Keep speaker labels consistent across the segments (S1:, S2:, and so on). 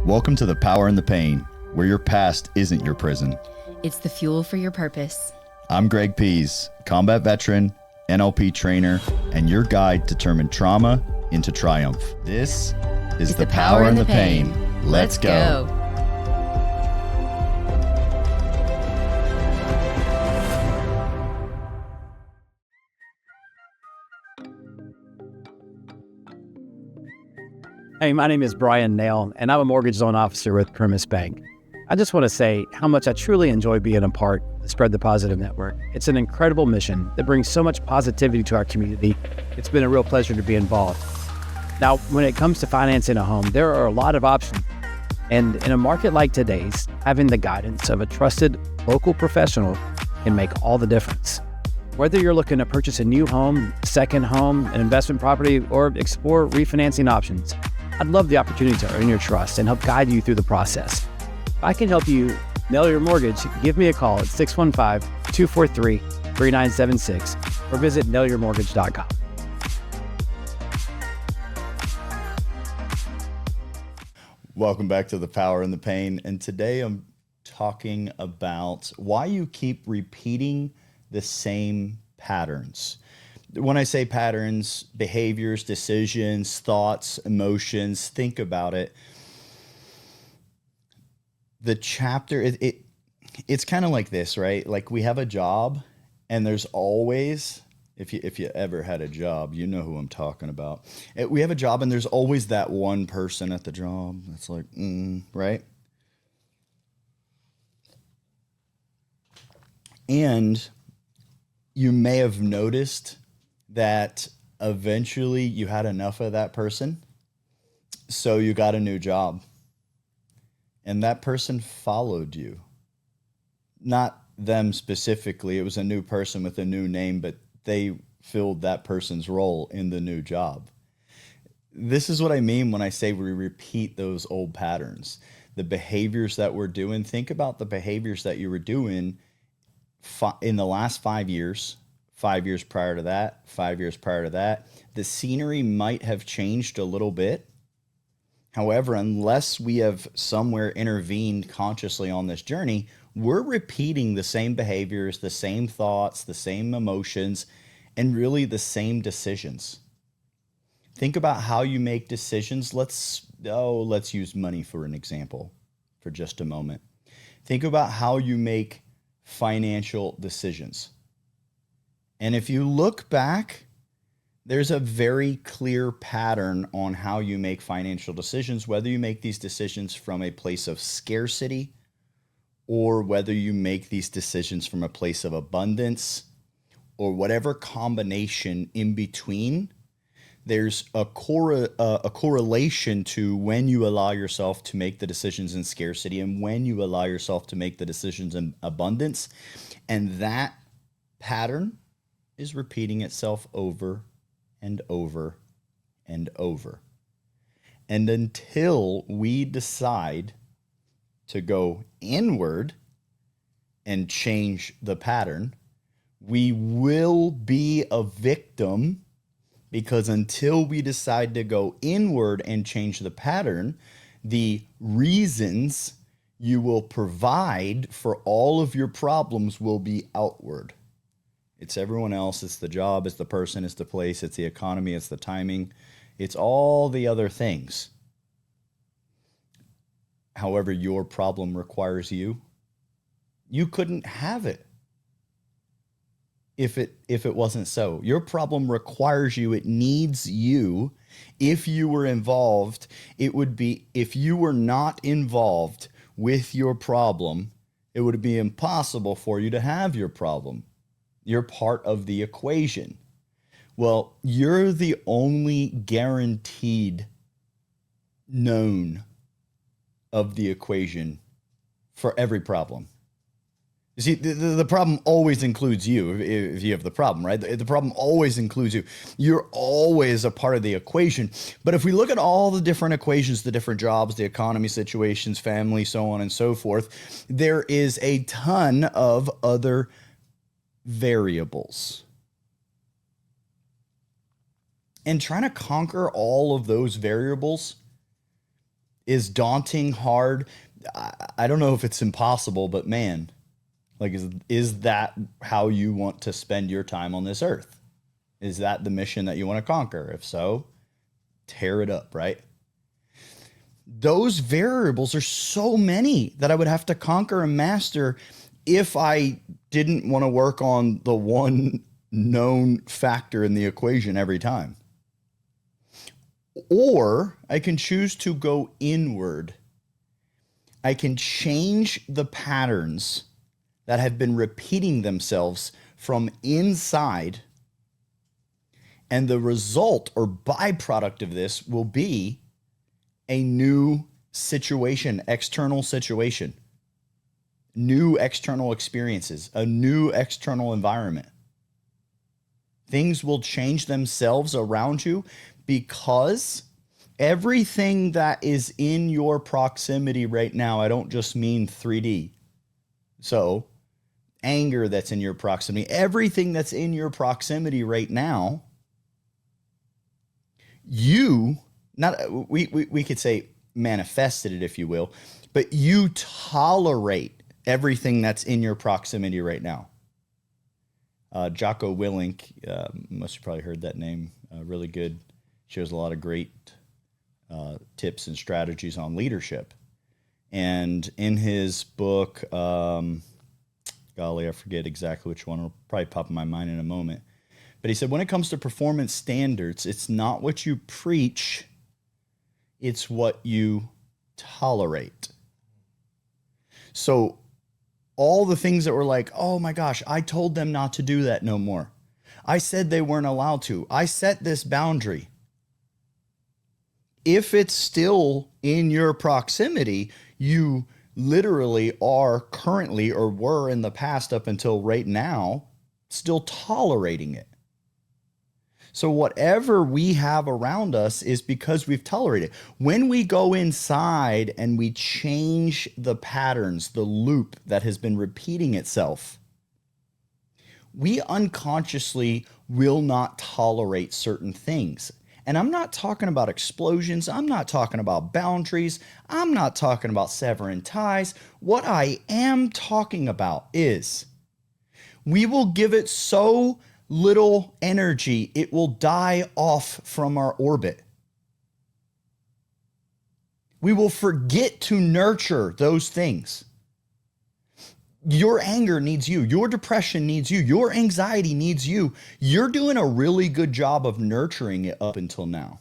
S1: Welcome to The Power and the Pain, where your past isn't your prison.
S2: It's the fuel for your purpose.
S1: I'm Greg Pihs, combat veteran, NLP trainer, and your guide to turn trauma into triumph. This is The Power and the Pain. Let's go.
S3: Hey, my name is Brian Nail, and I'm a mortgage loan officer with Pihs Bank. I just want to say how much I truly enjoy being a part of the Spread the Positive Network. It's an incredible mission that brings so much positivity to our community. It's been a real pleasure to be involved. Now, when it comes to financing a home, there are a lot of options. And in a market like today's, having the guidance of a trusted local professional can make all the difference. Whether you're looking to purchase a new home, second home, an investment property, or explore refinancing options, I'd love the opportunity to earn your trust and help guide you through the process. If I can help you nail your mortgage, give me a call at 615-243-3976 or visit nailyourmortgage.com.
S1: Welcome back to The Power and the Pain. And today I'm talking about why you keep repeating the same patterns. When I say patterns, behaviors, decisions, thoughts, emotions, think about it. The chapter, it's kind of like this, right? Like we have a job and there's always, if you ever had a job, you know who I'm talking about. We have a job and there's always that one person at the job that's like, right? And you may have noticed that eventually you had enough of that person, so you got a new job. And that person followed you. Not them specifically, it was a new person with a new name, but they filled that person's role in the new job. This is what I mean when I say we repeat those old patterns. The behaviors that we're doing, think about the behaviors that you were doing in the last 5 years, 5 years prior to that, 5 years prior to that. The scenery might have changed a little bit. However, unless we have somewhere intervened consciously on this journey, we're repeating the same behaviors, the same thoughts, the same emotions, and really the same decisions. Think about how you make decisions. Let's use money for an example for just a moment. Think about how you make financial decisions. And if you look back, there's a very clear pattern on how you make financial decisions, whether you make these decisions from a place of scarcity or whether you make these decisions from a place of abundance or whatever combination in between. There's a correlation to when you allow yourself to make the decisions in scarcity and when you allow yourself to make the decisions in abundance. And that pattern is repeating itself over and over and over. And until we decide to go inward and change the pattern, we will be a victim, because until we decide to go inward and change the pattern, the reasons you will provide for all of your problems will be outward. It's everyone else. It's the job. It's the person. It's the place. It's the economy. It's the timing. It's all the other things. However, your problem requires you. You couldn't have it if it wasn't so. Your problem requires you. It needs you. If you were involved, it would be, if you were not involved with your problem, it would be impossible for you to have your problem. You're part of the equation. Well, you're the only guaranteed known of the equation for every problem. You see, the problem always includes you if you have the problem, right? The problem always includes you. You're always a part of the equation. But if we look at all the different equations, the different jobs, the economy situations, family, so on and so forth, there is a ton of other variables. And trying to conquer all of those variables is daunting, hard. I don't know if it's impossible, but man, like, is that how you want to spend your time on this earth? Is that the mission that you want to conquer? If so, tear it up, right? Those variables are so many that I would have to conquer and master if I didn't want to work on the one known factor in the equation every time. Or I can choose to go inward. I can change the patterns that have been repeating themselves from inside. And the result or byproduct of this will be a new situation, external situation, new external experiences, a new external environment. Things will change themselves around you because everything that is in your proximity right now, I don't just mean 3D. So, anger that's in your proximity, everything that's in your proximity right now, you, not we could say manifested it, if you will, but you tolerate everything that's in your proximity right now. Jocko Willink, most of you probably heard that name, really good, shows a lot of great tips and strategies on leadership. And in his book, golly, I forget exactly which one, it'll probably pop in my mind in a moment. But he said, when it comes to performance standards, it's not what you preach, it's what you tolerate. So all the things that were like, oh my gosh, I told them not to do that no more. I said they weren't allowed to. I set this boundary. If it's still in your proximity, you literally are currently, or were in the past up until right now, still tolerating it. So whatever we have around us is because we've tolerated it. When we go inside and we change the patterns, the loop that has been repeating itself, we unconsciously will not tolerate certain things. And I'm not talking about explosions. I'm not talking about boundaries. I'm not talking about severing ties. What I am talking about is we will give it so little energy, it will die off from our orbit. We will forget to nurture those things. Your anger needs you. Your depression needs you. Your anxiety needs you. You're doing a really good job of nurturing it up until now.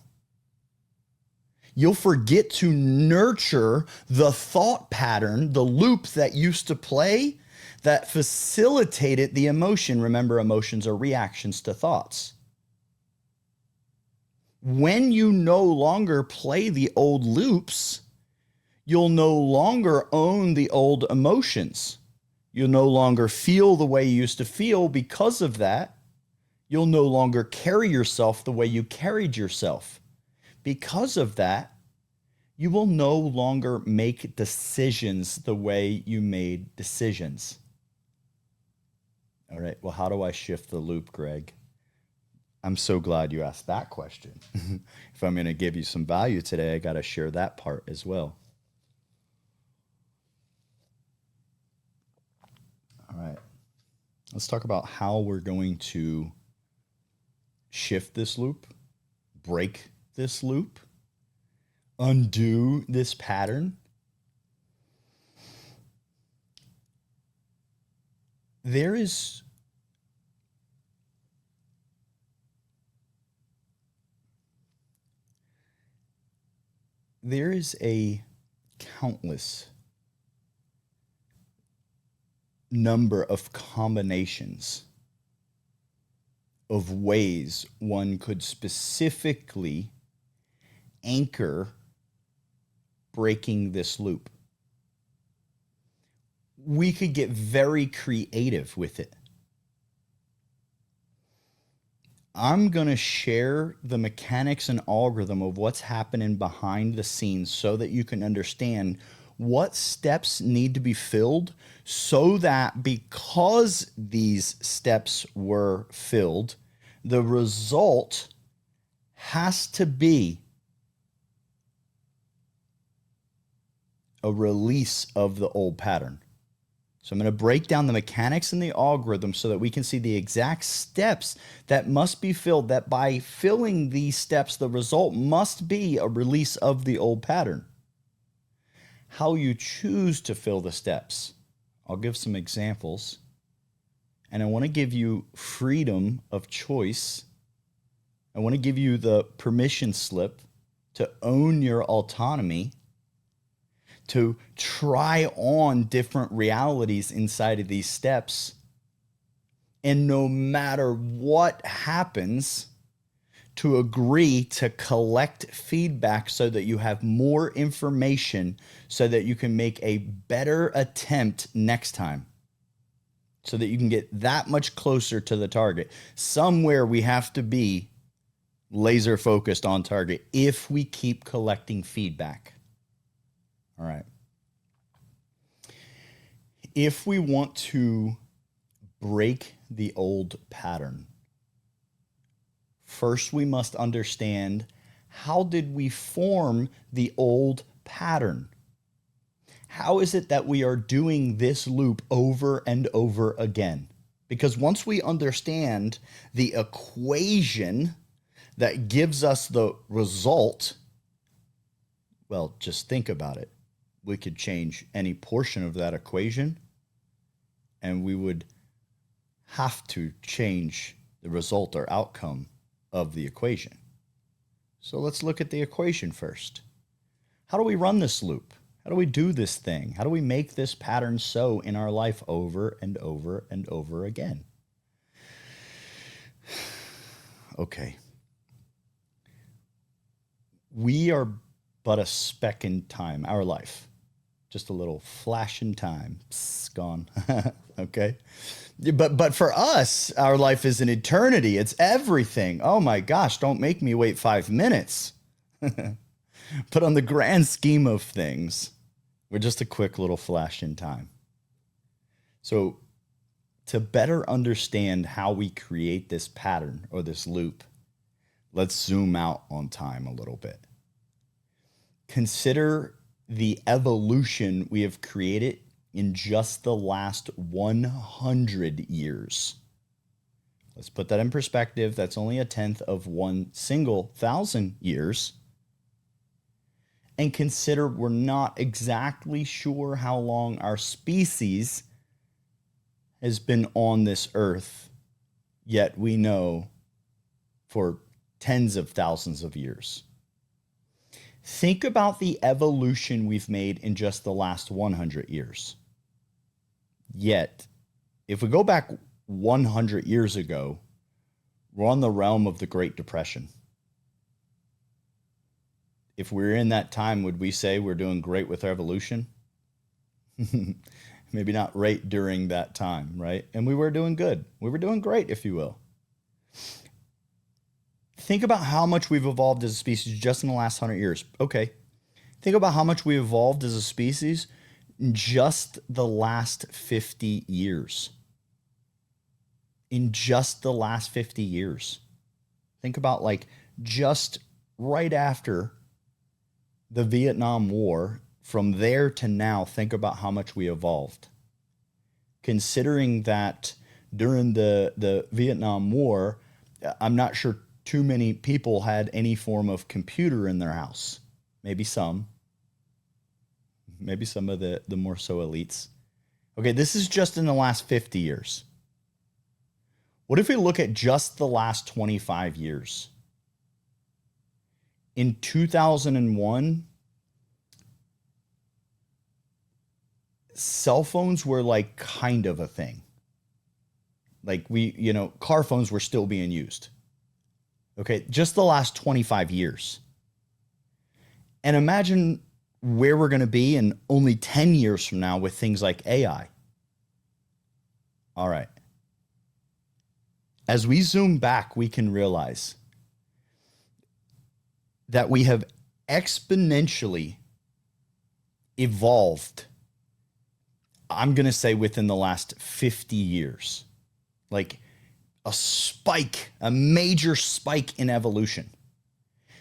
S1: You'll forget to nurture the thought pattern, the loop that used to play that facilitated the emotion. Remember, emotions are reactions to thoughts. When you no longer play the old loops, you'll no longer own the old emotions. You'll no longer feel the way you used to feel. Because of that, you'll no longer carry yourself the way you carried yourself. Because of that, you will no longer make decisions the way you made decisions. All right, well, how do I shift the loop, Greg? I'm so glad you asked that question. If I'm going to give you some value today, I got to share that part as well. All right, let's talk about how we're going to shift this loop, break this loop, undo this pattern. There is a countless number of combinations of ways one could specifically anchor breaking this loop. We could get very creative with it. I'm going to share the mechanics and algorithm of what's happening behind the scenes so that you can understand what steps need to be filled, so that because these steps were filled, the result has to be a release of the old pattern. So I'm going to break down the mechanics in the algorithm so that we can see the exact steps that must be filled, that by filling these steps, the result must be a release of the old pattern. How you choose to fill the steps. I'll give some examples. And I want to give you freedom of choice. I want to give you the permission slip to own your autonomy, to try on different realities inside of these steps. And no matter what happens, to agree to collect feedback so that you have more information so that you can make a better attempt next time, so that you can get that much closer to the target. Somewhere we have to be laser focused on target if we keep collecting feedback. All right. If we want to break the old pattern, first we must understand, how did we form the old pattern? How is it that we are doing this loop over and over again? Because once we understand the equation that gives us the result, well, just think about it. We could change any portion of that equation, and we would have to change the result or outcome of the equation. So let's look at the equation first. How do we run this loop? How do we do this thing? How do we make this pattern so in our life over and over and over again? Okay. We are but a speck in time, our life. Just a little flash in time. Psst, gone. Okay. But for us, our life is an eternity. It's everything. Oh my gosh, don't make me wait 5 minutes. But on the grand scheme of things, we're just a quick little flash in time. So to better understand how we create this pattern or this loop, let's zoom out on time a little bit. Consider the evolution we have created in just the last 100 years. Let's put that in perspective. That's only a tenth of one single 1,000 years. And consider we're not exactly sure how long our species has been on this earth, yet we know for tens of thousands of years. Think about the evolution we've made in just the last 100 years. Yet, if we go back 100 years ago, we're on the realm of the Great Depression. If we're in that time, would we say we're doing great with our evolution? Maybe not right during that time, right? And we were doing good. We were doing great, if you will. Think about how much we've evolved as a species just in the last 100 years. Okay. Think about how much we evolved as a species in just the last 50 years. In just the last 50 years. Think about like just right after the Vietnam War, from there to now, think about how much we evolved. Considering that during the Vietnam War, I'm not sure too many people had any form of computer in their house. Maybe some of the more so elites. Okay, this is just in the last 50 years. What if we look at just the last 25 years? In 2001, cell phones were like kind of a thing. Like car phones were still being used. Okay, just the last 25 years. And imagine where we're going to be in only 10 years from now with things like AI. All right. As we zoom back, we can realize that we have exponentially evolved, I'm going to say within the last 50 years. Like a major spike in evolution.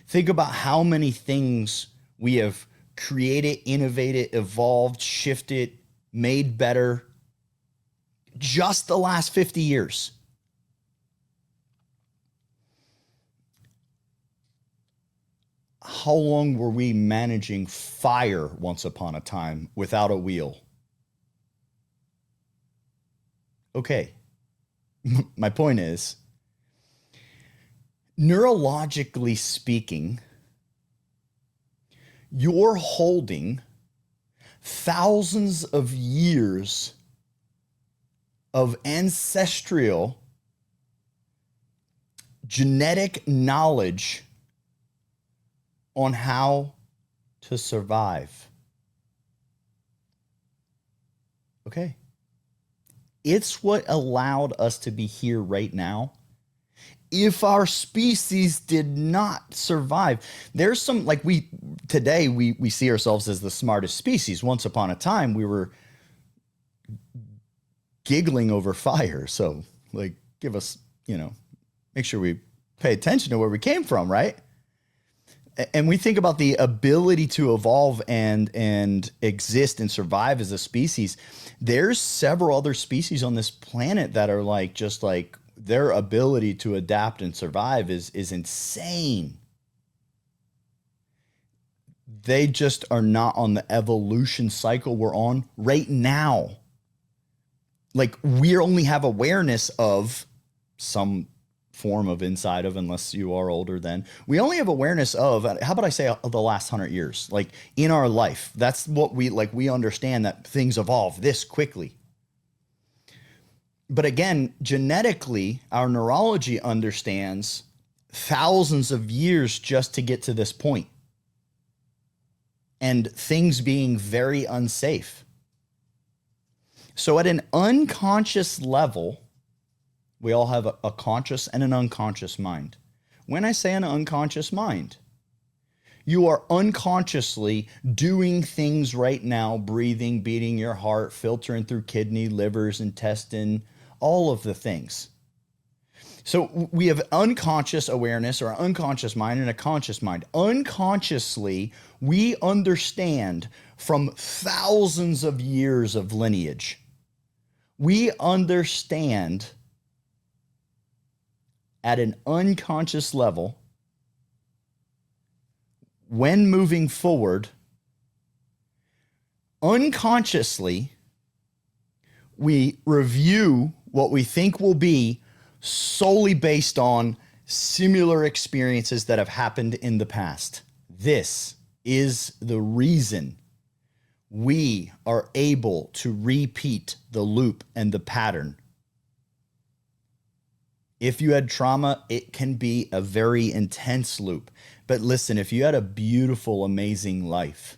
S1: Think about how many things we have created, innovated, evolved, shifted, made better just the last 50 years. How long were we managing fire once upon a time without a wheel? Okay. My point is, neurologically speaking, you're holding thousands of years of ancestral genetic knowledge on how to survive. Okay. It's what allowed us to be here right now. If our species did not survive, there's some, like today we see ourselves as the smartest species. Once upon a time, we were giggling over fire. So like, give us, make sure we pay attention to where we came from, right? And we think about the ability to evolve and exist and survive as a species. There's several other species on this planet that are like, just like, their ability to adapt and survive is insane. They just are not on the evolution cycle we're on right now. Like, we only have awareness of some form of inside of, unless you are older than, we only have awareness of, how about I say, the last 100 years, like in our life. That's what we understand, that things evolve this quickly. But again, genetically, our neurology understands thousands of years just to get to this point, and things being very unsafe. So at an unconscious level, we all have a conscious and an unconscious mind. When I say an unconscious mind, you are unconsciously doing things right now, breathing, beating your heart, filtering through kidney, livers, intestine, all of the things. So we have unconscious awareness, or unconscious mind, and a conscious mind. Unconsciously, we understand from thousands of years of lineage. We understand at an unconscious level, when moving forward, unconsciously, we review what we think will be solely based on similar experiences that have happened in the past. This is the reason we are able to repeat the loop and the pattern. If you had trauma, it can be a very intense loop. But listen, if you had a beautiful, amazing life,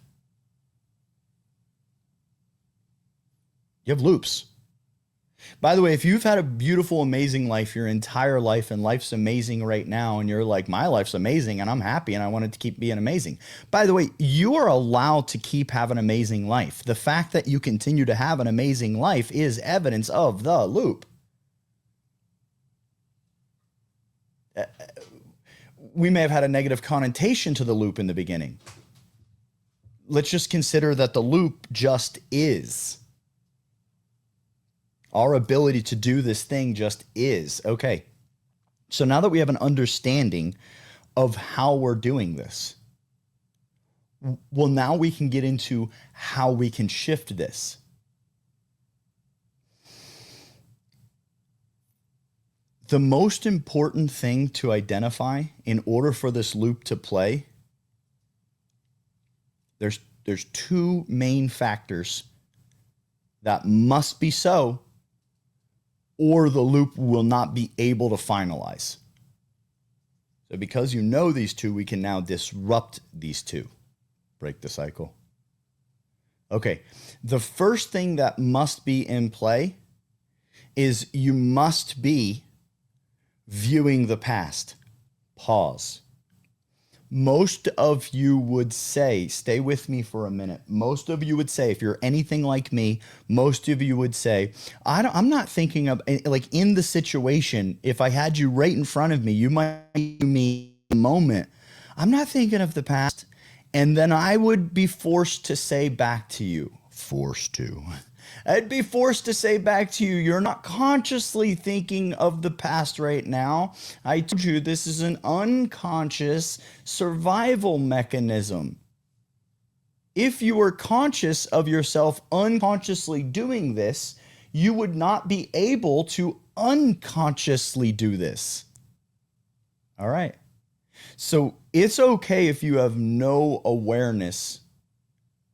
S1: you have loops. By the way, if you've had a beautiful, amazing life your entire life, and life's amazing right now, and you're like, my life's amazing and I'm happy and I want it to keep being amazing. By the way, you are allowed to keep having an amazing life. The fact that you continue to have an amazing life is evidence of the loop. We may have had a negative connotation to the loop in the beginning. Let's just consider that the loop just is. Our ability to do this thing just is. Okay. So now that we have an understanding of how we're doing this, well, now we can get into how we can shift this. The most important thing to identify in order for this loop to play, there's two main factors that must be so, or the loop will not be able to finalize. So because you know these two, we can now disrupt these two, break the cycle. Okay, the first thing that must be in play is you must be viewing the past. Pause. Most of you would say, stay with me for a minute. Most of you would say, if you're anything like me, most of you would say, I'm not thinking of, like, in the situation, if I had you right in front of me, you might give me a moment. I'm not thinking of the past. And then I would be forced to say back to you, I'd be forced to say back to you, you're not consciously thinking of the past right now. I told you this is an unconscious survival mechanism. If you were conscious of yourself unconsciously doing this, you would not be able to unconsciously do this. All right. So it's okay if you have no awareness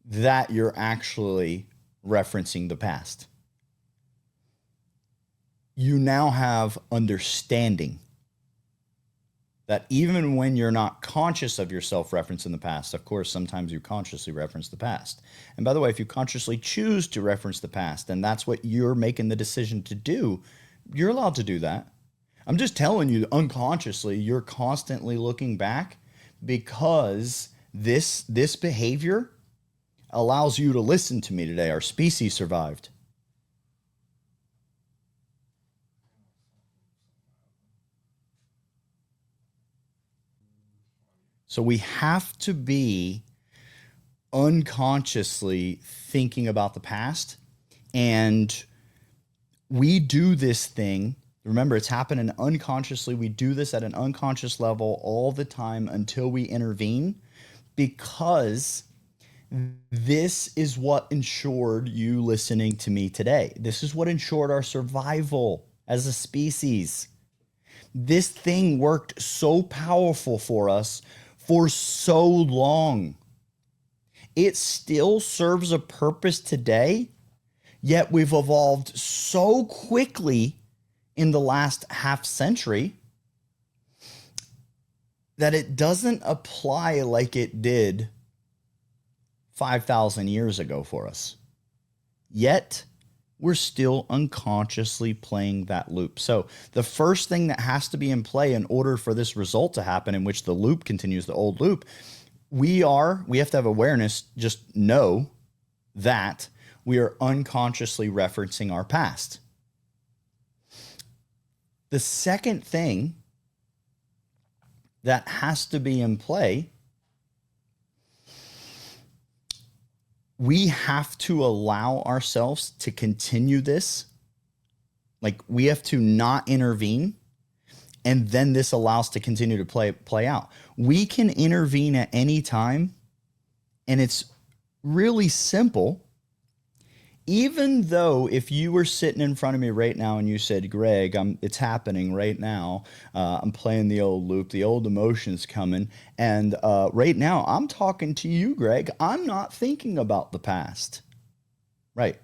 S1: that you're actually referencing the past. You now have understanding that even when you're not conscious of yourself referencing the past, of course, sometimes you consciously reference the past. And by the way, if you consciously choose to reference the past, and that's what you're making the decision to do, you're allowed to do that. I'm just telling you, unconsciously, you're constantly looking back because this behavior allows you to listen to me today. Our species survived. So we have to be unconsciously thinking about the past. And we do this thing. Remember, it's happening unconsciously. We do this at an unconscious level all the time until we intervene, because this is what ensured you listening to me today. This is what ensured our survival as a species. This thing worked so powerful for us for so long. It still serves a purpose today, yet we've evolved so quickly in the last half century that it doesn't apply like it did 5,000 years ago for us. Yet, we're still unconsciously playing that loop. So the first thing that has to be in play in order for this result to happen, in which the loop continues, the old loop, we have to have awareness, just know that we are unconsciously referencing our past. The second thing that has to be in play, we have to allow ourselves to continue this. Like, we have to not intervene, and then this allows to continue to play out. We can intervene at any time, and it's really simple. Even though if you were sitting in front of me right now and you said, Greg, it's happening right now. I'm playing the old loop, the old emotions coming. And right now I'm talking to you, Greg. I'm not thinking about the past. Right.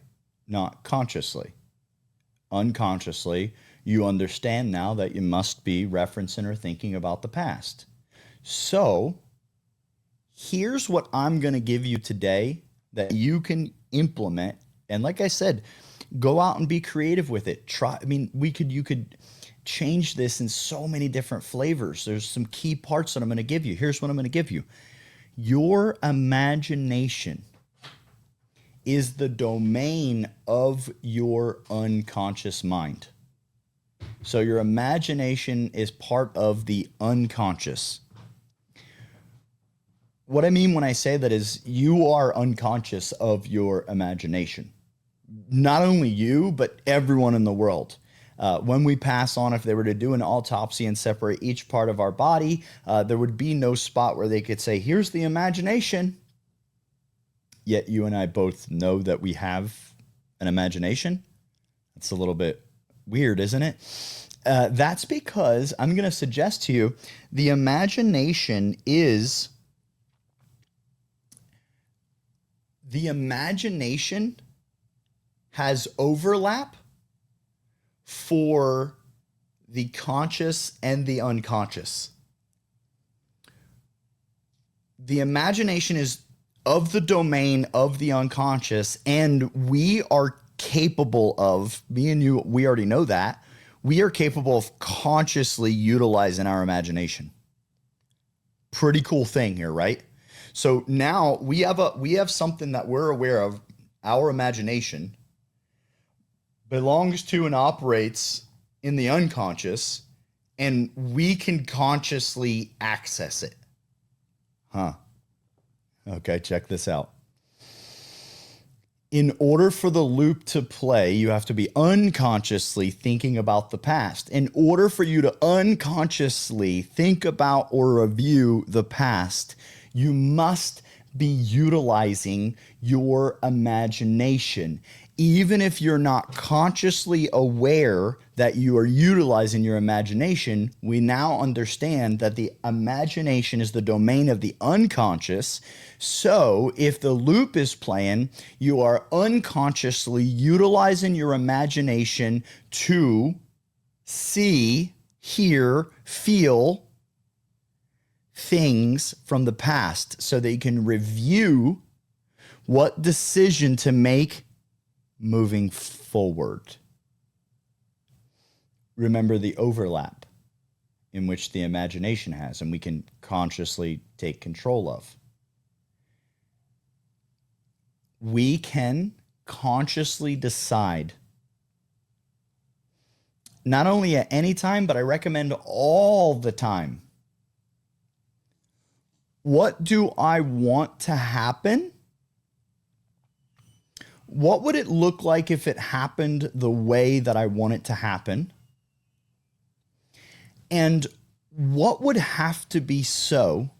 S1: Not consciously. Unconsciously, you understand now that you must be referencing or thinking about the past. So here's what I'm going to give you today that you can implement. And like I said, go out and be creative with it. You could change this in so many different flavors. There's some key parts that I'm going to give you. Here's what I'm going to give you. Your imagination is the domain of your unconscious mind. So your imagination is part of the unconscious. What I mean when I say that is you are unconscious of your imagination. Not only you, but everyone in the world. When we pass on, if they were to do an autopsy and separate each part of our body, there would be no spot where they could say, here's the imagination. Yet you and I both know that we have an imagination. It's a little bit weird, isn't it? That's because I'm going to suggest to you the imagination has overlap for the conscious and the unconscious. The imagination is of the domain of the unconscious, and we are capable of, me and you, we already know that, we are capable of consciously utilizing our imagination. Pretty cool thing here, right? So now we have something that we're aware of. Our imagination belongs to and operates in the unconscious, and we can consciously access it. Okay, check this out. In order for the loop to play, you have to be unconsciously thinking about the past. In order for you to unconsciously think about or review the past, you must be utilizing your imagination. Even if you're not consciously aware that you are utilizing your imagination, we now understand that the imagination is the domain of the unconscious. So if the loop is playing, you are unconsciously utilizing your imagination to see, hear, feel things from the past so that you can review what decision to make moving forward. Remember the overlap in which the imagination has, and we can consciously take control of. We can consciously decide, not only at any time, but I recommend all the time, what do I want to happen? What would it look like if it happened the way that I want it to happen? And what would have to be so?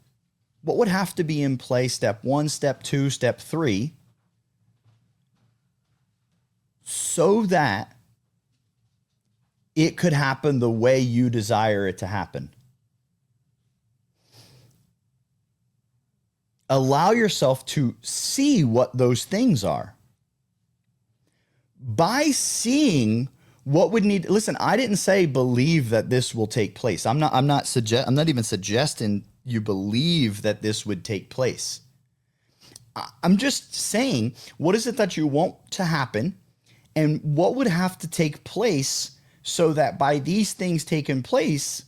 S1: What would have to be in place, step 1, step 2, step 3, so that it could happen the way you desire it to happen? Allow yourself to see what those things are. By seeing what would need, listen, I didn't say believe that this will take place. I'm not even suggesting you believe that this would take place. I'm just saying, what is it that you want to happen, and what would have to take place so that by these things taking place,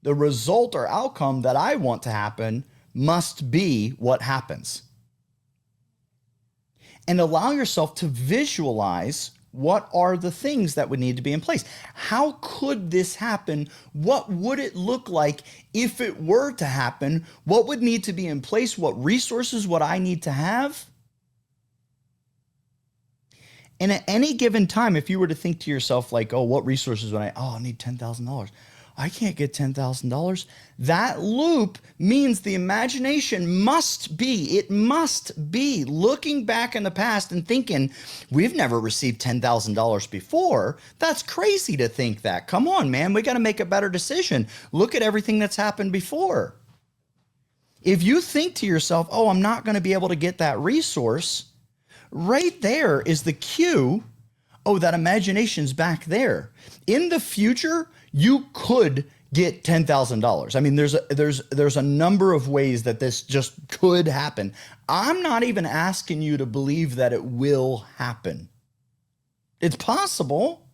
S1: the result or outcome that I want to happen must be what happens. And allow yourself to visualize what are the things that would need to be in place. How could this happen? What would it look like if it were to happen? What would need to be in place? What resources would I need to have? And at any given time, if you were to think to yourself like, oh, what resources would I need $10,000. I can't get $10,000. That loop means the imagination must be looking back in the past and thinking, we've never received $10,000 before. That's crazy to think that. Come on, man, we got to make a better decision. Look at everything that's happened before. If you think to yourself, oh, I'm not going to be able to get that resource, right there is the cue. Oh, that imagination's back there. In the future, you could get $10,000. I mean, there's a number of ways that this just could happen. I'm not even asking you to believe that it will happen. It's possible.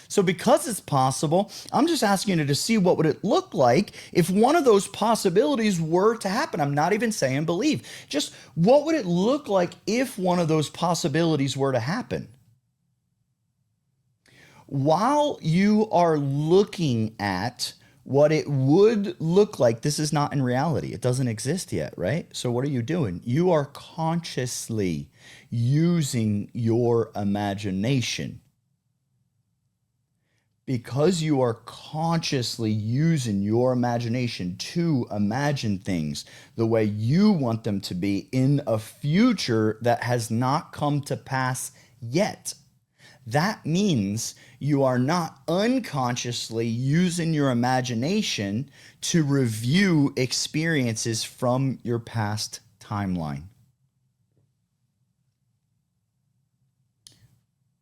S1: So because it's possible, I'm just asking you to see what would it look like if one of those possibilities were to happen. I'm not even saying believe. Just what would it look like if one of those possibilities were to happen? While you are looking at what it would look like, this is not in reality. It doesn't exist yet, right? So what are you doing? You are consciously using your imagination. Because you are consciously using your imagination to imagine things the way you want them to be in a future that has not come to pass yet. That means you are not unconsciously using your imagination to review experiences from your past timeline.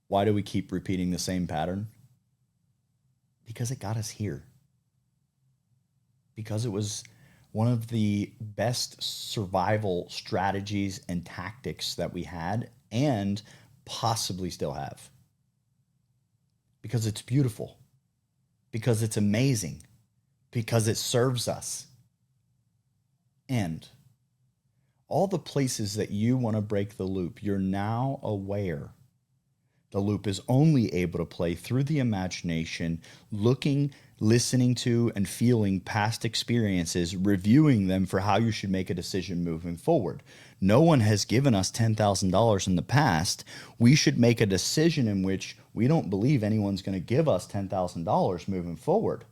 S1: Why do we keep repeating the same pattern? Because it got us here. Because it was one of the best survival strategies and tactics that we had and possibly still have. Because it's beautiful, because it's amazing, because it serves us. And all the places that you want to break the loop, you're now aware The loop is only able to play through the imagination, looking, listening to, and feeling past experiences, reviewing them for how you should make a decision moving forward. No one has given us $10,000 in the past. We should make a decision in which we don't believe anyone's going to give us $10,000 moving forward.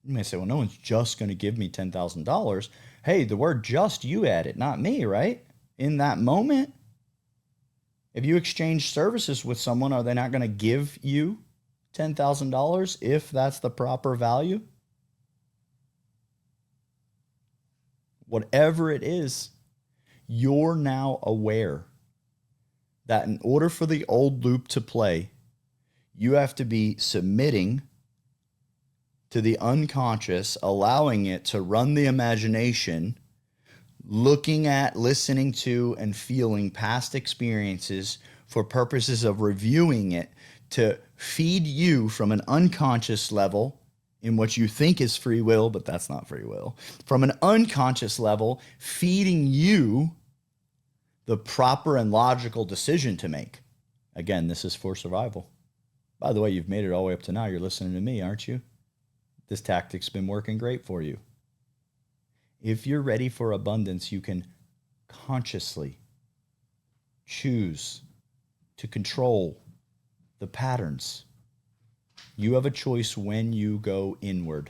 S1: You may say, well, no one's just going to give me $10,000. Hey, the word just, you add it, not me, right? In that moment, if you exchange services with someone, are they not going to give you $10,000 if that's the proper value? Whatever it is, you're now aware that in order for the old loop to play, you have to be submitting to the unconscious, allowing it to run the imagination, looking at, listening to, and feeling past experiences for purposes of reviewing it to feed you from an unconscious level in what you think is free will, but that's not free will. From an unconscious level, feeding you the proper and logical decision to make. Again, this is for survival. By the way, you've made it all the way up to now. You're listening to me, aren't you? This tactic's been working great for you. If you're ready for abundance, you can consciously choose to control the patterns. You have a choice when you go inward.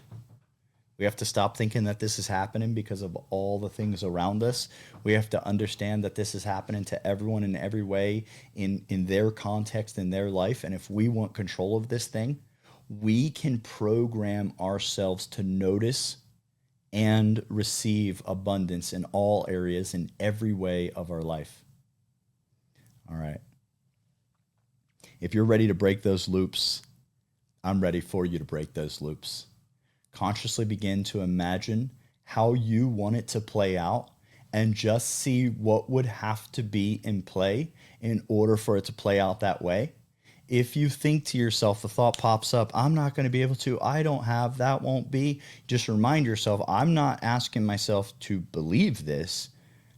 S1: We have to stop thinking that this is happening because of all the things around us. We have to understand that this is happening to everyone in every way in their context, in their life. And if we want control of this thing, we can program ourselves to notice and receive abundance in all areas, in every way of our life. All right. If you're ready to break those loops, I'm ready for you to break those loops. Consciously begin to imagine how you want it to play out and just see what would have to be in play in order for it to play out that way. If you think to yourself, the thought pops up, I'm not going to be able to, I don't have, that won't be, just remind yourself, I'm not asking myself to believe this.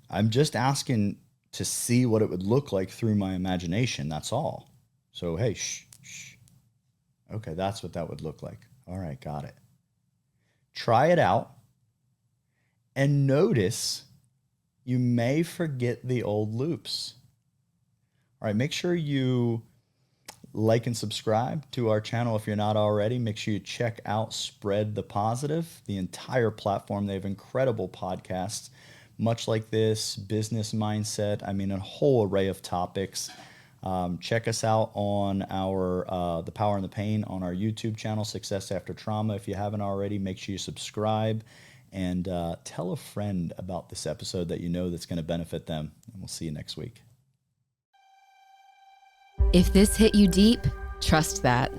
S1: I'm just asking to see what it would look like through my imagination. That's all. So, hey, shh. Okay, that's what that would look like. All right, got it. Try it out and notice you may forget the old loops. All right, make sure you like and subscribe to our channel if you're not already. Make sure you check out Spread the Positive, the entire platform. They have incredible podcasts, much like this, business mindset. I mean, a whole array of topics. Check us out on our The Power and the Pain on our YouTube channel, Success After Trauma. If you haven't already, make sure you subscribe and tell a friend about this episode that you know that's going to benefit them. And we'll see you next week.
S2: If this hit you deep, trust that.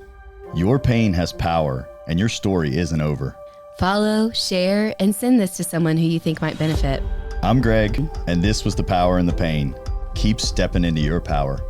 S1: Your pain has power, and your story isn't over.
S2: Follow, share, and send this to someone who you think might benefit.
S1: I'm Greg, and this was The Power and the Pain. Keep stepping into your power.